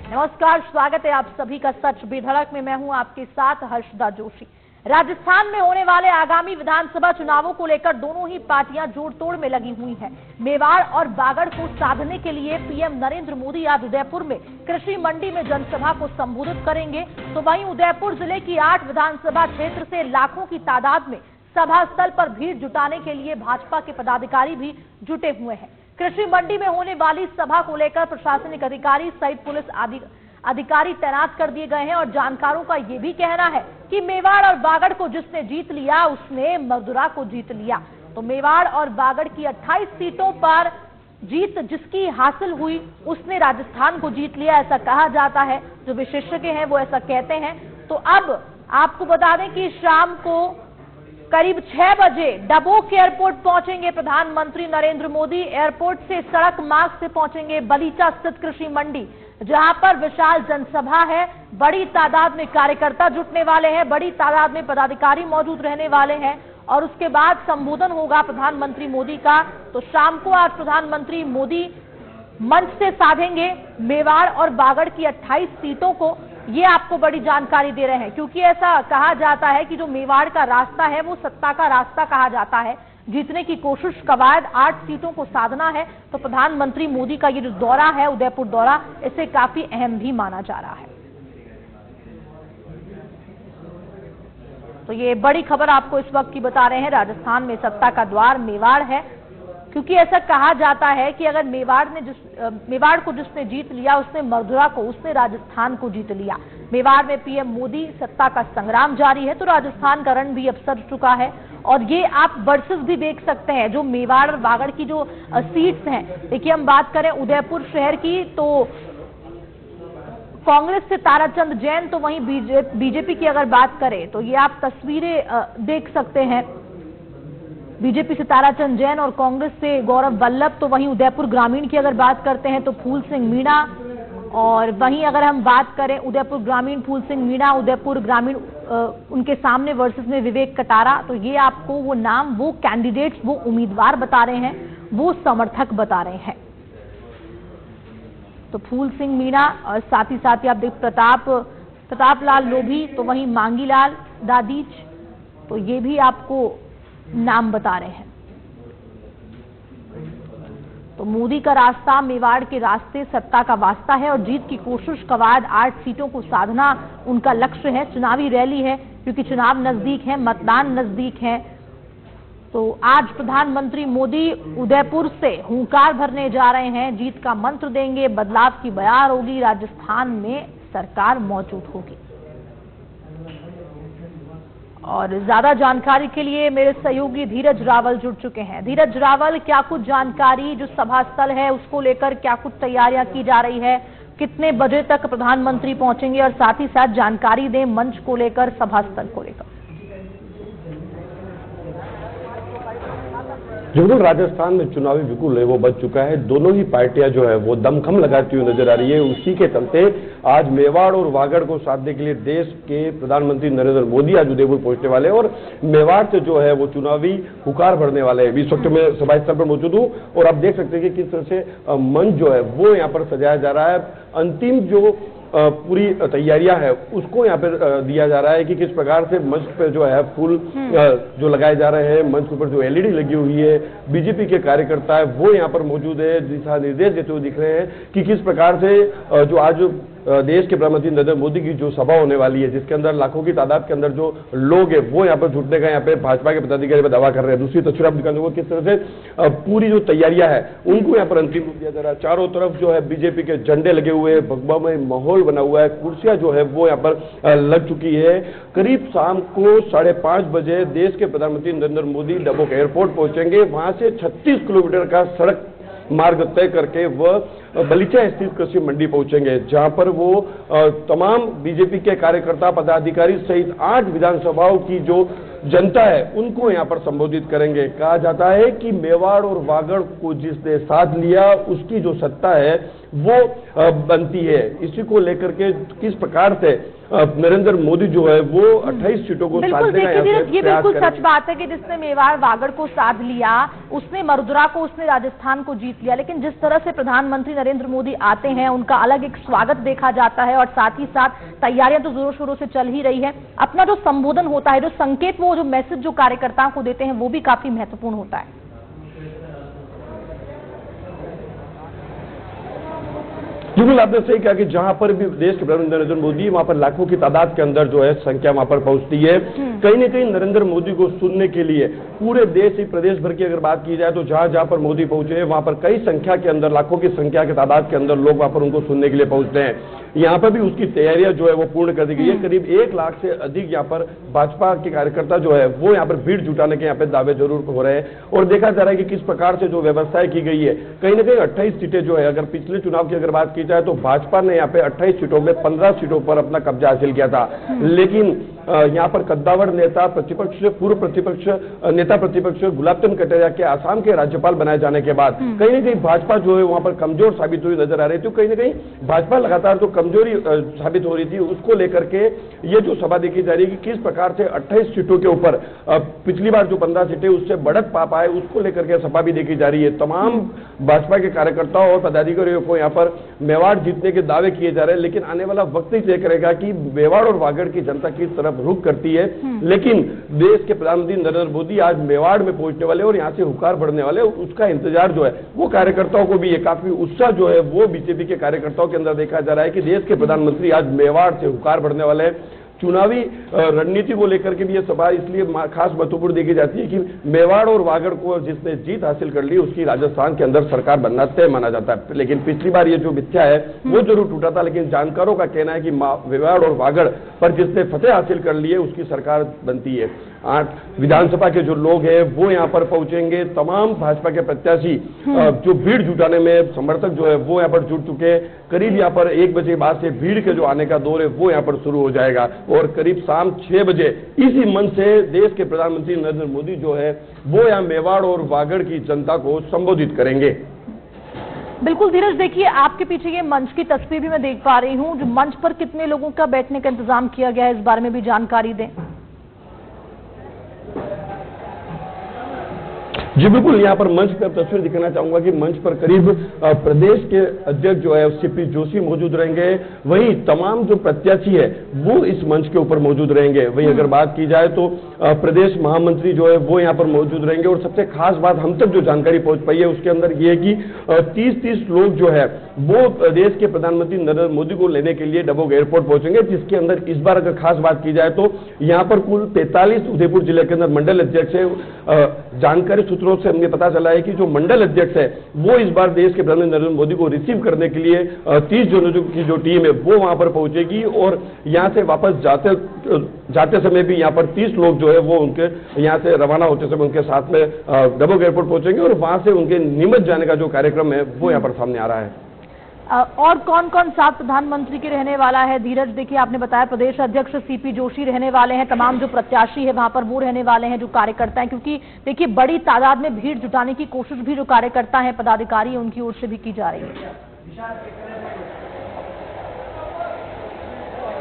नमस्कार, स्वागत है आप सभी का सच बेधड़क में। मैं हूं आपके साथ हर्षदा जोशी। राजस्थान में होने वाले आगामी विधानसभा चुनावों को लेकर दोनों ही पार्टियां जोड़ तोड़ में लगी हुई हैं। मेवाड़ और बागड़ को साधने के लिए पीएम नरेंद्र मोदी आज उदयपुर में कृषि मंडी में जनसभा को संबोधित करेंगे, तो वहीं उदयपुर जिले की 8 विधानसभा क्षेत्र से लाखों की तादाद में सभा स्थल पर भीड़ जुटाने के लिए भाजपा के पदाधिकारी भी जुटे हुए हैं। कृषि मंडी में होने वाली सभा को लेकर प्रशासनिक अधिकारी सहित पुलिस अधिकारी तैनात कर दिए गए हैं और जानकारों का यह भी कहना है कि मेवाड़ और बागड़ को जिसने जीत लिया उसने मदुरा को जीत लिया। तो मेवाड़ और बागड़ की 28 सीटों पर जीत जिसकी हासिल हुई उसने राजस्थान को जीत लिया, ऐसा कहा जाता है। जो विशेषज्ञ हैं वो ऐसा कहते हैं। तो अब आपको बता दें कि शाम को करीब 6 बजे डबोक एयरपोर्ट पहुंचेंगे प्रधानमंत्री नरेंद्र मोदी। एयरपोर्ट से सड़क मार्ग से पहुंचेंगे बलीचा स्थित कृषि मंडी, जहां पर विशाल जनसभा है। बड़ी तादाद में कार्यकर्ता जुटने वाले हैं, बड़ी तादाद में पदाधिकारी मौजूद रहने वाले हैं और उसके बाद संबोधन होगा प्रधानमंत्री मोदी का। तो शाम को आज प्रधानमंत्री मोदी मंच से साधेंगे मेवाड़ और बागड़ की 28 सीटों को। ये आपको बड़ी जानकारी दे रहे हैं क्योंकि ऐसा कहा जाता है कि जो मेवाड़ का रास्ता है वो सत्ता का रास्ता कहा जाता है। जीतने की कोशिश कवायद 8 सीटों को साधना है। तो प्रधानमंत्री मोदी का ये जो दौरा है, उदयपुर दौरा, इसे काफी अहम भी माना जा रहा है। तो ये बड़ी खबर आपको इस वक्त की बता रहे हैं। राजस्थान में सत्ता का द्वार मेवाड़ है क्योंकि ऐसा कहा जाता है कि अगर मेवाड़ को जिसने जीत लिया उसने मदुरा को, उसने राजस्थान को जीत लिया। मेवाड़ में पीएम मोदी सत्ता का संग्राम जारी है, तो राजस्थान का रण भी अब सज चुका है। और ये आप वर्सेस भी देख सकते हैं जो मेवाड़ और बागड़ की जो सीट्स हैं। देखिए, हम बात करें उदयपुर शहर की तो कांग्रेस से ताराचंद जैन, तो वहीं बीजेपी की अगर बात करें तो ये आप तस्वीरें देख सकते हैं। बीजेपी से ताराचंद जैन और कांग्रेस से गौरव वल्लभ। तो वहीं उदयपुर ग्रामीण की अगर बात करते हैं तो फूल सिंह मीणा, और वहीं अगर हम बात करें उदयपुर ग्रामीण फूल सिंह मीणा, उदयपुर ग्रामीण उनके सामने वर्सेस में विवेक कटारा। तो ये आपको वो नाम, वो कैंडिडेट्स, वो उम्मीदवार बता रहे हैं, वो समर्थक बता रहे हैं। तो फूल सिंह मीणा और साथ ही आप देख प्रताप लाल लोभी, तो वहीं मांगीलाल दादीच, तो ये भी आपको नाम बता रहे हैं। तो मोदी का रास्ता मेवाड़ के रास्ते सत्ता का वास्ता है और जीत की कोशिश कवायद 8 सीटों को साधना उनका लक्ष्य है। चुनावी रैली है क्योंकि चुनाव नजदीक है, मतदान नजदीक है। तो आज प्रधानमंत्री मोदी उदयपुर से हुंकार भरने जा रहे हैं, जीत का मंत्र देंगे, बदलाव की बयार होगी, राजस्थान में सरकार मौजूद होगी। और ज्यादा जानकारी के लिए मेरे सहयोगी धीरज रावल जुड़ चुके हैं। धीरज रावल, क्या कुछ जानकारी, जो सभा स्थल है उसको लेकर क्या कुछ तैयारियां की जा रही है, कितने बजे तक प्रधानमंत्री पहुंचेंगे, और साथ ही साथ जानकारी दें मंच को लेकर, सभा स्थल को लेकर। जो बिल्कुल राजस्थान में चुनावी बिल्कुल है वो बच चुका है। दोनों ही पार्टियां जो है वो दमखम लगाती हुई नजर आ रही है। उसी के चलते आज मेवाड़ और बागड़ को साधने के लिए देश के प्रधानमंत्री नरेंद्र मोदी आज उदयपुर पहुंचने वाले हैं और मेवाड़ से जो है वो चुनावी हुकार भरने वाले हैं। इस वक्त मैं सभा स्थल पर मौजूद हूँ और आप देख सकते हैं कि किस तरह से मंच जो है वो यहाँ पर सजाया जा रहा है। अंतिम जो पूरी तैयारियां है उसको यहाँ पर दिया जा रहा है कि किस प्रकार से मंच पे जो है फूल जो लगाए जा रहे हैं, मंच के ऊपर जो एलईडी लगी हुई है, बीजेपी के कार्यकर्ता है वो यहाँ पर मौजूद है, दिशा निर्देश देते हुए दिख रहे हैं कि किस प्रकार से जो आज देश के प्रधानमंत्री नरेंद्र मोदी की जो सभा होने वाली है, जिसके अंदर लाखों की तादाद के अंदर जो लोग हैं वो यहाँ पर जुटने का यहाँ पे भाजपा के पदाधिकारी पर दावा कर रहे हैं। दूसरी तस्वीर आप दिखाने को किस तरह से पूरी जो तैयारियां है उनको यहाँ पर अंतिम रूप दिया जा रहा है। चारों तरफ जो है बीजेपी के झंडे लगे हुए हैं, भगवामय माहौल बना हुआ है, कुर्सियां जो है वो यहाँ पर लग चुकी है। करीब शाम को 5:30 बजे देश के प्रधानमंत्री नरेंद्र मोदी डबोक एयरपोर्ट पहुंचेंगे। वहां से 36 किलोमीटर का सड़क मार्ग तय करके वह बलीचा स्थित कृषि मंडी पहुंचेंगे, जहां पर वो तमाम बीजेपी के कार्यकर्ता पदाधिकारी सहित 8 विधानसभाओं की जो जनता है उनको यहां पर संबोधित करेंगे। कहा जाता है कि मेवाड़ और बागड़ को जिसने साध लिया उसकी जो सत्ता है वो बनती है। इसी को लेकर के किस प्रकार से नरेंद्र मोदी जो है वो 28 सीटों को साधने का ये बिल्कुल सच बात है कि जिसने मेवाड़ बागड़ को साध लिया उसने मदुरा को, उसने राजस्थान को जीत लिया। लेकिन जिस तरह से प्रधानमंत्री नरेंद्र मोदी आते हैं उनका अलग एक स्वागत देखा जाता है और साथ ही साथ तैयारियां तो जोरों शोरों से चल ही रही है। अपना जो संबोधन होता है, जो संकेत, वो जो मैसेज जो कार्यकर्ताओं को देते हैं, वो भी काफी महत्वपूर्ण होता है। बिल्कुल आपने सही कहा कि जहां पर भी देश के प्रधानमंत्री नरेंद्र मोदी, वहां पर लाखों की तादाद के अंदर जो है संख्या वहां पर पहुंचती है। कहीं ना कहीं नरेंद्र मोदी को सुनने के लिए पूरे देश ही, प्रदेश भर की अगर बात की जाए तो जहां जहां पर मोदी पहुंचे वहां पर कई संख्या के अंदर, लाखों की संख्या के तादाद के अंदर लोग वहां पर उनको सुनने के लिए पहुंचते हैं। यहाँ पर भी उसकी तैयारियां जो है वो पूर्ण कर दी गई है। करीब 1 लाख से अधिक यहाँ पर भाजपा के कार्यकर्ता जो है वो यहाँ पर भीड़ जुटाने के यहाँ पे दावे जरूर हो रहे हैं और देखा जा रहा है कि किस प्रकार से जो व्यवस्थाएं की गई है। कहीं ना कहीं 28 सीटें जो है, अगर पिछले चुनाव की अगर बात की जाए तो भाजपा ने यहाँ पे 28 सीटों में 15 सीटों पर अपना कब्जा हासिल किया था, लेकिन यहाँ पर कद्दावर नेता प्रतिपक्ष, पूर्व प्रतिपक्ष नेता प्रतिपक्ष गुलाब चंद कटारिया के आसाम के राज्यपाल बनाए जाने के बाद कहीं ना कहीं भाजपा जो है वहां पर कमजोर साबित हुई नजर आ रही थी। कहीं ना कहीं भाजपा लगातार जो कमजोरी साबित हो रही थी उसको लेकर के ये जो सभा देखी जा रही है कि किस प्रकार से 28 सीटों के ऊपर पिछली बार जो 15 सीटें उससे बढ़त पा पाए, उसको लेकर के सभा भी देखी जा रही है। तमाम भाजपा के कार्यकर्ताओं और पदाधिकारियों को यहाँ पर मेवाड़ जीतने के दावे किए जा रहे हैं, लेकिन आने वाला वक्त ही तय करेगा कि मेवाड़ और वागड़ की जनता किस तरफ रुख करती है। लेकिन देश के प्रधानमंत्री नरेंद्र मोदी आज मेवाड़ में पहुंचने वाले और यहाँ से हुकार बढ़ने वाले, उसका इंतजार जो है वो कार्यकर्ताओं को भी है। काफी उत्साह जो है वो बीजेपी के कार्यकर्ताओं के अंदर देखा जा रहा है कि देश के प्रधानमंत्री आज मेवाड़ से हुकार बढ़ने वाले हैं। चुनावी रणनीति को लेकर के भी ये सभा इसलिए खास महत्वपूर्ण देखी जाती है कि मेवाड़ और वागड़ को जिसने जीत हासिल कर ली उसकी राजस्थान के अंदर सरकार बनना तय माना जाता है। लेकिन पिछली बार ये जो मिथ्या है वो जरूर टूटा था, लेकिन जानकारों का कहना है कि मेवाड़ और वागड़ पर जिसने फतेह हासिल कर ली है उसकी सरकार बनती है। 8 विधानसभा के जो लोग हैं वो यहाँ पर पहुंचेंगे। तमाम भाजपा के प्रत्याशी जो भीड़ जुटाने में समर्थक जो है वो यहाँ पर जुट चुके हैं। करीब यहाँ पर 1 बजे बाद से भीड़ के जो आने का दौर है वो यहाँ पर शुरू हो जाएगा और करीब शाम 6 बजे इसी मंच से देश के प्रधानमंत्री नरेंद्र मोदी जो है वो यहाँ मेवाड़ और वागड़ की जनता को संबोधित करेंगे। बिल्कुल धीरज, देखिए आपके पीछे ये मंच की तस्वीर भी मैं देख पा रही हूँ। जो मंच पर कितने लोगों का बैठने का इंतजाम किया गया है, इस बारे में भी जानकारी दें। जी बिल्कुल, यहाँ पर मंच पर तस्वीर दिखाना चाहूंगा कि मंच पर करीब प्रदेश के अध्यक्ष जो है सीपी जोशी मौजूद रहेंगे, वहीं तमाम जो प्रत्याशी है वो इस मंच के ऊपर मौजूद रहेंगे। वहीं अगर बात की जाए तो प्रदेश महामंत्री जो है वो यहाँ पर मौजूद रहेंगे और सबसे खास बात हम तक जो जानकारी पहुंच पाई है उसके अंदर ये है कि 30 लोग जो है वो देश के प्रधानमंत्री नरेंद्र मोदी को लेने के लिए डबोक एयरपोर्ट पहुंचेंगे, जिसके अंदर इस बार अगर खास बात की जाए तो यहाँ पर कुल 43 उदयपुर जिले के अंदर मंडल अध्यक्ष है। जानकारी सूत्रों से हमें पता चला है कि जो मंडल अध्यक्ष है वो इस बार देश के प्रधानमंत्री नरेंद्र मोदी को रिसीव करने के लिए 30 जनवरी की जो टीम है वो वहां पर पहुंचेगी और यहाँ से वापस जाते समय भी यहाँ पर 30 लोग जो है वो उनके यहाँ से रवाना होते समय उनके साथ में डबोक एयरपोर्ट पहुंचेंगे और वहां से उनके नीमच जाने का जो कार्यक्रम है वो यहाँ पर सामने आ रहा है। और कौन कौन साथ प्रधानमंत्री के रहने वाला है धीरज? देखिए आपने बताया प्रदेश अध्यक्ष सीपी जोशी रहने वाले हैं, तमाम जो प्रत्याशी है वहां पर वो रहने वाले हैं, जो कार्यकर्ता हैं, क्योंकि देखिए बड़ी तादाद में भीड़ जुटाने की कोशिश भी जो कार्यकर्ता हैं, पदाधिकारी हैं, उनकी ओर से भी की जा रही है।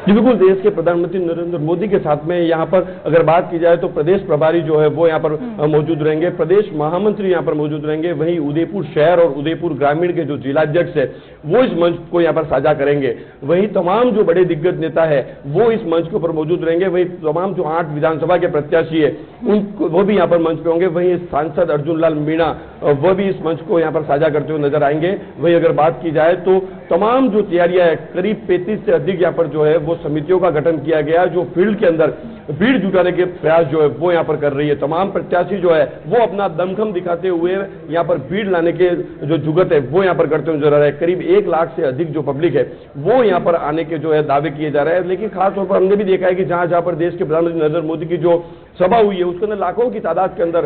जी बिल्कुल, देश के प्रधानमंत्री नरेंद्र मोदी के साथ में यहाँ पर अगर बात की जाए तो प्रदेश प्रभारी जो है वो यहाँ पर मौजूद रहेंगे, प्रदेश महामंत्री यहाँ पर मौजूद रहेंगे, वहीं उदयपुर शहर और उदयपुर ग्रामीण के जो जिलाध्यक्ष है वो इस मंच को यहाँ पर साझा करेंगे। वहीं तमाम जो बड़े दिग्गज नेता है वो इस मंच के ऊपर मौजूद रहेंगे। वहीं तमाम जो 8 विधानसभा के प्रत्याशी है उनको वो भी यहाँ पर मंच पे होंगे। वहीं सांसद अर्जुन लाल मीणा वो भी इस मंच को यहाँ पर साझा करते हुए नजर आएंगे। वहीं अगर बात की जाए तो तमाम जो तैयारियां है, करीब 35 से अधिक यहाँ पर जो है वो समितियों का गठन किया गया जो फील्ड के अंदर भीड़ जुटाने के प्रयास जो है वो यहाँ पर कर रही है। तमाम प्रत्याशी जो है वो अपना दमखम दिखाते हुए यहाँ पर भीड़ लाने के जो जुगत है वो यहाँ पर करते हुए नजर आ रहे हैं। करीब 1 लाख से अधिक जो पब्लिक है वो यहाँ पर आने के जो है दावे किए जा रहे हैं। लेकिन खासतौर पर हमने भी देखा है कि जहां जहां पर देश के प्रधानमंत्री नरेंद्र मोदी की जो सभा हुई है उसके अंदर लाखों की तादाद के अंदर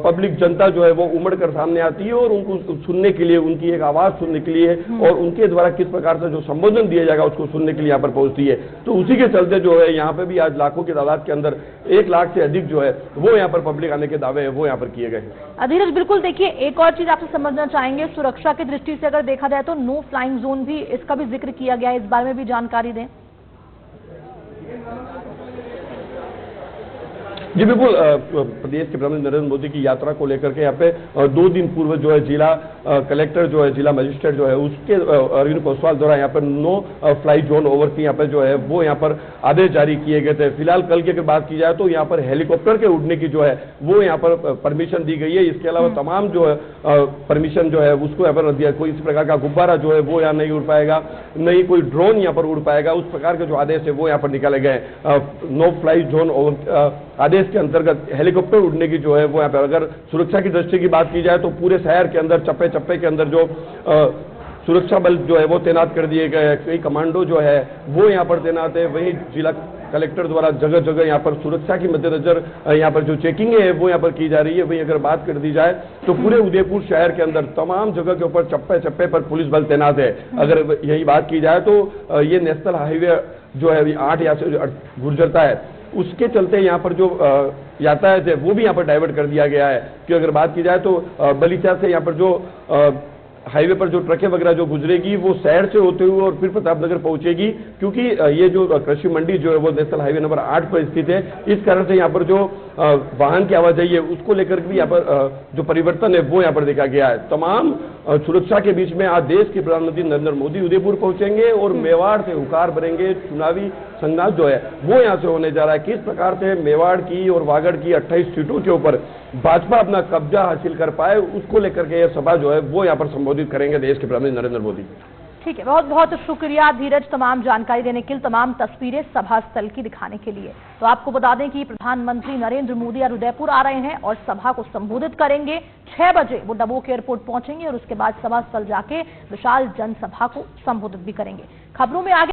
पब्लिक जनता जो है वो उमड़ कर सामने आती है और उनको सुनने के लिए, उनकी एक आवाज सुनने के लिए और उनके द्वारा किस प्रकार से जो संबोधन दिया जाएगा उसको सुनने के लिए यहाँ पर पहुंचती है। तो उसी के चलते जो है यहाँ पे भी आज लाखों की तादाद के अंदर 1 लाख से अधिक जो है वो यहाँ पर पब्लिक आने के दावे है वो यहाँ पर किए गए हैं। धीरज, बिल्कुल देखिए एक और चीज आपसे समझना चाहेंगे, सुरक्षा की दृष्टि से अगर देखा जाए तो नो फ्लाइंग जोन भी, इसका भी जिक्र किया गया है, इस बारे में भी जानकारी दें। जी बिल्कुल, प्रदेश के प्रधानमंत्री नरेंद्र मोदी की यात्रा को लेकर के यहाँ पे 2 दिन पूर्व जो है जिला कलेक्टर जो है, जिला मजिस्ट्रेट जो है, उसके अरविंद कोसवाल द्वारा यहाँ पर नो फ्लाई जोन ओवर की यहाँ पर जो है वो यहाँ पर आदेश जारी किए गए थे। फिलहाल कल की अगर बात की जाए तो यहाँ पर हेलीकॉप्टर के उड़ने की जो है वो यहाँ पर परमिशन दी गई है। इसके अलावा तमाम जो है परमिशन जो है उसको यहाँ पर रख दिया। कोई इस प्रकार का गुब्बारा जो है वो यहाँ नहीं उड़ पाएगा, नहीं कोई ड्रोन यहाँ पर उड़ पाएगा। उस प्रकार के जो आदेश है वो यहाँ पर निकाले गए। नो फ्लाई जोन आदेश के अंतर्गत हेलीकॉप्टर उड़ने की जो है वो यहाँ पर, अगर सुरक्षा की दृष्टि की बात की जाए तो पूरे शहर के अंदर चप्पे चप्पे के अंदर जो सुरक्षा बल जो है वो तैनात कर दिए गए। कई कमांडो जो है वो यहाँ पर तैनात है। वहीं जिला कलेक्टर द्वारा जगह जगह यहाँ पर सुरक्षा की मद्देनजर यहाँ पर जो चेकिंग है वो यहाँ पर की जा रही है। वहीं अगर बात कर दी जाए तो पूरे उदयपुर शहर के अंदर तमाम जगह के ऊपर चप्पे चप्पे पर पुलिस बल तैनात है। अगर यही बात की जाए तो ये नेशनल हाईवे जो है 8 या से गुजरता है, उसके चलते यहाँ पर जो यातायात है वो भी यहाँ पर डाइवर्ट कर दिया गया है। कि अगर बात की जाए तो बलीचा से यहाँ पर जो हाईवे पर जो ट्रकें वगैरह जो गुजरेगी वो शहर से होते हुए और फिर प्रतापनगर पहुंचेगी, क्योंकि ये जो कृषि मंडी जो है वो नेशनल हाईवे नंबर 8 पर स्थित है। इस कारण से यहाँ पर जो वाहन की आवाजाही है उसको लेकर भी यहाँ पर जो परिवर्तन है वो यहाँ पर देखा गया है। तमाम सुरक्षा के बीच में आज देश के प्रधानमंत्री नरेंद्र मोदी उदयपुर पहुंचेंगे और मेवाड़ से हुकार भरेंगे। चुनावी संघर्ष जो है वो यहाँ से होने जा रहा है। किस प्रकार से मेवाड़ की और वागड़ की 28 सीटों के ऊपर भाजपा अपना कब्जा हासिल कर पाए, उसको लेकर के यह सभा जो है वो यहाँ पर संबोधित करेंगे देश के प्रधानमंत्री नरेंद्र मोदी। ठीक है, बहुत बहुत शुक्रिया धीरज, तमाम जानकारी देने के लिए, तमाम तस्वीरें सभा स्थल की दिखाने के लिए। तो आपको बता दें कि प्रधानमंत्री नरेंद्र मोदी आज उदयपुर आ रहे हैं और सभा को संबोधित करेंगे। 6 बजे वो डबोक एयरपोर्ट पहुंचेंगे और उसके बाद सभा स्थल जाके विशाल जनसभा को संबोधित भी करेंगे। खबरों में आगे